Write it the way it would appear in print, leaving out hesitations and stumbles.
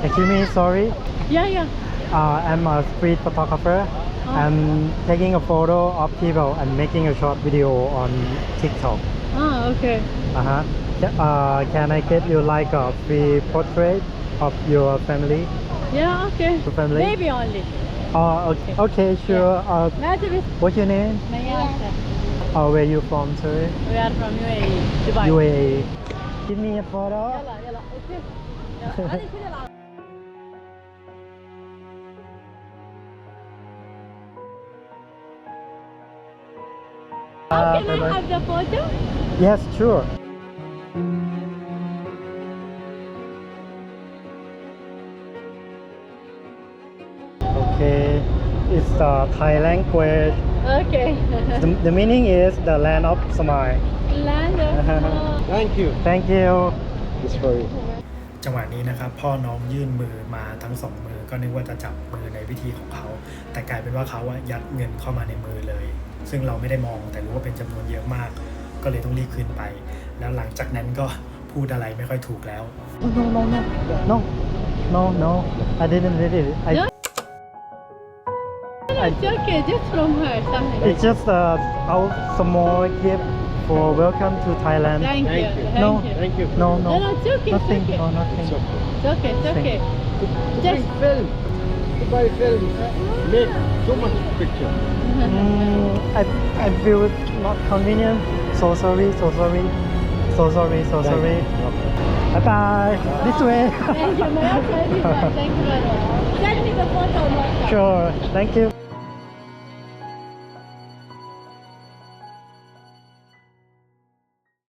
Excuse me, sorry. Yeah. I'm a street photographer. I'm taking a photo of people and making a short video on TikTok. Okay. Can I get you like a free portrait of your family? Yeah, okay. Your family? Maybe only. Okay. Okay, sure. What's your name? Mayanta. Where you from, sorry? We are from UAE, Dubai. UAE. Give me a photo. Yalla, okay. Hadi şöyle al. Can I have the photo? Yes, sure. Okay, it's the Thai language. Okay. The meaning is the land of smile. Land of Thank you. Thank you. It's for you. จังหวะนี้นะครับพ่อน้องยื่นมือมาทั้งสองมือก็นึกว่าจะจับมือในวิธีของเขาแต่กลายเป็นว่าเขายัดเงินเข้ามาในมือเลยซึ่งเราไม่ได้มองแต่รู้ว่าเป็นจำนวนเยอะมากก็เลยต้องรีบคืนไปแล้วหลังจากนั้นก็พูดอะไรไม่ค่อยถูกแล้ว No. I didn't read it. It's okay, just from her, something. It's just our small gift for welcome to Thailand. Thank you. No. Thank you. No. No, it's okay. Nothing. It's okay. No, nothing. It's okay. It's okay. Dubai film. Dubai film. Make too much picture. I feel not convenient. So sorry. Bye bye. This way. Thank you. Thank you very much. Send me the photo. Sure. Thank you.